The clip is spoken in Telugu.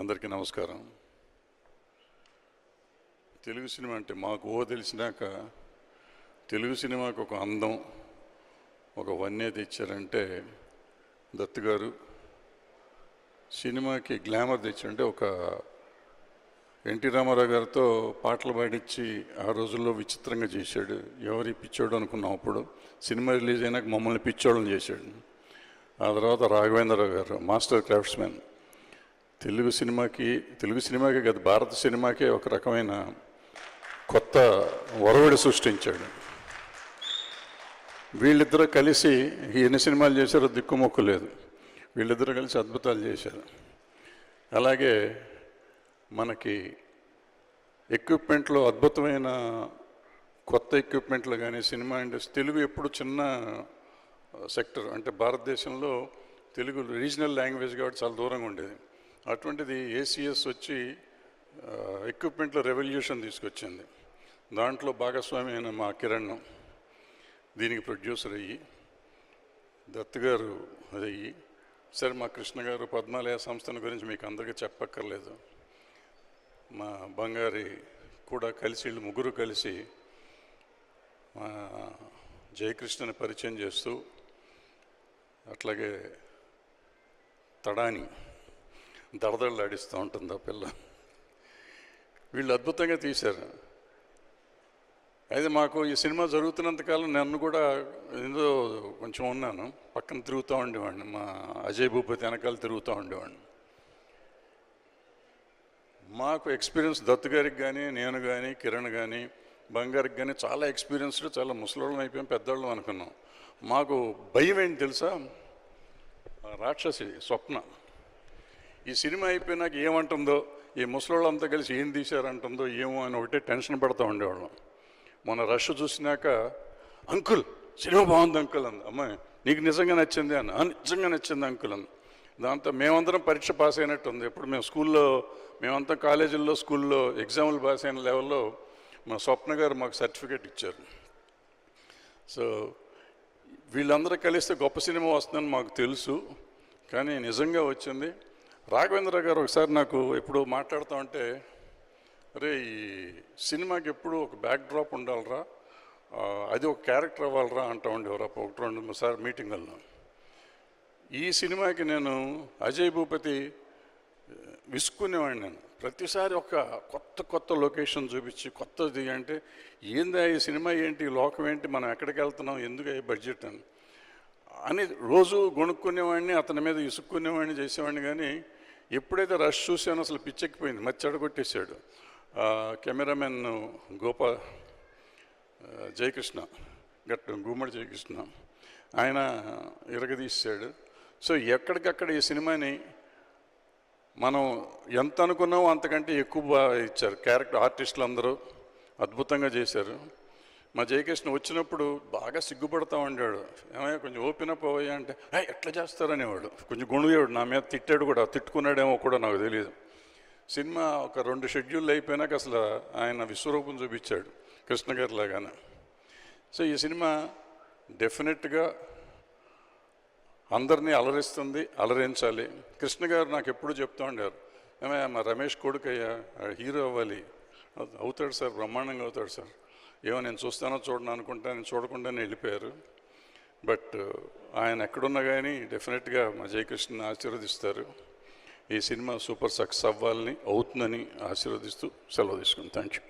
అందరికీ నమస్కారం. తెలుగు సినిమా అంటే మాకు తెలిసినాక తెలుగు సినిమాకు ఒక అందం, ఒక వన్య తెచ్చారంటే దత్ గారు. సినిమాకి గ్లామర్ తెచ్చారంటే ఒక ఎన్టీ రామారావు గారితో పాటలు పాడించి ఆ రోజుల్లో విచిత్రంగా చేశాడు. ఎవరి పిచ్చోడు అనుకున్నాం. అప్పుడు సినిమా రిలీజ్ అయినాక మమ్మల్ని పిచ్చోళ్ళని చేశాడు. ఆ తర్వాత రాఘవేంద్రరావు గారు మాస్టర్ క్రాఫ్ట్స్మెన్. తెలుగు సినిమాకి కాదు, భారత సినిమాకే ఒక రకమైన కొత్త ఒరవడి సృష్టించాడు. వీళ్ళిద్దరూ కలిసి ఎన్ని సినిమాలు చేశారో దిక్కుమొక్కు లేదు. వీళ్ళిద్దరూ కలిసి అద్భుతాలు చేశారు. అలాగే మనకి ఎక్విప్మెంట్లో అద్భుతమైన కొత్త ఎక్విప్మెంట్లు కానీ సినిమా ఇండస్ట్రీ తెలుగు ఎప్పుడు చిన్న సెక్టర్, అంటే భారతదేశంలో తెలుగు రీజనల్ లాంగ్వేజ్ కాబట్టి చాలా దూరంగా ఉండేది. అటువంటిది ఏసీఎస్ వచ్చి ఎక్విప్మెంట్లో రెవల్యూషన్ తీసుకొచ్చింది. దాంట్లో భాగస్వామి అయిన మా కిరణ్ దీనికి ప్రొడ్యూసర్ అయ్యి, దత్ గారు అయ్యి, సరే మా కృష్ణ గారు పద్మాలయ సంస్థల గురించి మీకు అందరికీ చెప్పక్కర్లేదు. మా బంగారి కూడా కలిసి, వీళ్ళు ముగ్గురు కలిసి మా జయకృష్ణని పరిచయం చేస్తూ, అట్లాగే తడాని దడదళ్ళాడిస్తూ ఉంటుంది ఆ పిల్ల. వీళ్ళు అద్భుతంగా తీశారు. అయితే మాకు ఈ సినిమా జరుగుతున్నంతకాలం నన్ను కూడా ఏదో కొంచెం ఉన్నాను, పక్కన తిరుగుతూ ఉండేవాడిని. మా అజయ్ భూపతి వెనకాల తిరుగుతూ ఉండేవాడిని. మాకు ఎక్స్పీరియన్స్ దత్ గారికి కానీ, నేను కానీ, కిరణ్ కానీ, బంగారికి కానీ చాలా ఎక్స్పీరియన్స్డ్, చాలా ముసలోళ్ళం అయిపోయాం, పెద్దవాళ్ళం అనుకున్నాం. మాకు భయం ఏంటి తెలుసా? రాక్షసి స్వప్న ఈ సినిమా అయిపోయినాక ఏమంటుందో, ఈ ముసలోళ్ళంతా కలిసి ఏం తీశారంటుందో ఏమో అని ఒకటే టెన్షన్ పడుతూ ఉండేవాళ్ళం. మొన్న రష్ చూసినాక అంకుల్ సినిమా బాగుంది అంకుల్ అంది. అమ్మాయి నీకు నిజంగా నచ్చింది అన్న. నిజంగా నచ్చింది అంకుల్ అంది. దాంతో మేమందరం పరీక్ష పాస్ అయినట్టు ఉంది. ఎప్పుడు మేము స్కూల్లో, మేమంతా కాలేజీల్లో, స్కూల్లో ఎగ్జాములు పాస్ అయిన లెవెల్లో మా స్వప్న గారు మాకు సర్టిఫికేట్ ఇచ్చారు. సో వీళ్ళందరూ కలిస్తే గొప్ప సినిమా వస్తుందని మాకు తెలుసు, కానీ నిజంగా వచ్చింది. రాఘవేంద్ర గారు ఒకసారి నాకు ఎప్పుడు మాట్లాడుతూ ఉంటే, అరే ఈ సినిమాకి ఎప్పుడు ఒక బ్యాక్ డ్రాప్ ఉండాలరా, అది ఒక క్యారెక్టర్ అవ్వాలరా అంటూ ఉండేవారు. ఒకటి రెండు సార్ మీటింగుల్లో. ఈ సినిమాకి నేను అజయ్ భూపతి విసుక్కునేవాడిని. నేను ప్రతిసారి ఒక కొత్త లొకేషన్ చూపించి, కొత్తది అంటే ఏందా ఈ సినిమా ఏంటి, లోకం ఏంటి, మనం ఎక్కడికి వెళ్తున్నాం, ఎందుకు అయ్యే బడ్జెట్ అని రోజు గొనుక్కునేవాడిని, అతని మీద ఇసుక్కునేవాడిని, చేసేవాడిని. కానీ ఎప్పుడైతే రష్ చూసానో అసలు పిచ్చెక్కిపోయింది, మచ్చడ కొట్టేశాడు. కెమెరామెన్ జయకృష్ణ గుమ్మడి జయకృష్ణ, ఆయన ఇరగదీశాడు. సో ఎక్కడికక్కడ ఈ సినిమాని మనం ఎంత అనుకున్నామో అంతకంటే ఎక్కువ బాగా ఇచ్చారు. క్యారెక్టర్ ఆర్టిస్టులు అందరూ అద్భుతంగా చేశారు. మా జయకృష్ణ వచ్చినప్పుడు బాగా సిగ్గుపడతా ఉండాడు. ఏమయ్యా కొంచెం ఓపెన్ అప్ అవ్వయ్యా అంటే ఎట్లా చేస్తారనేవాడు. కొంచెం గుణుగాడు, నా మీద తిట్టాడు కూడా, తిట్టుకున్నాడేమో కూడా నాకు తెలియదు. సినిమా ఒక 2 షెడ్యూల్ అయిపోయినాక అసలు ఆయన విశ్వరూపం చూపించాడు కృష్ణ గారి లాగానే. సో ఈ సినిమా డెఫినెట్గా అందరినీ అలరిస్తుంది, అలరించాలి. కృష్ణ గారు నాకు ఎప్పుడు చెప్తూ ఉండేవారు, ఏమయ్యా మా రమేష్ కొడుకయ్యా హీరో అవ్వాలి. అవుతాడు సార్, బ్రహ్మాండంగా అవుతాడు సార్. ఏమో నేను చూస్తానో చూడను అనుకుంటా, నేను చూడకుండానే వెళ్ళిపోయారు. బట్ ఆయన ఎక్కడున్నా కానీ డెఫినెట్గా మా జయకృష్ణని ఆశీర్వదిస్తారు. ఈ సినిమా సూపర్ సక్సెస్ అవ్వాలని, అవుతుందని ఆశీర్వదిస్తూ సెలవు తీసుకుని థ్యాంక్ యూ.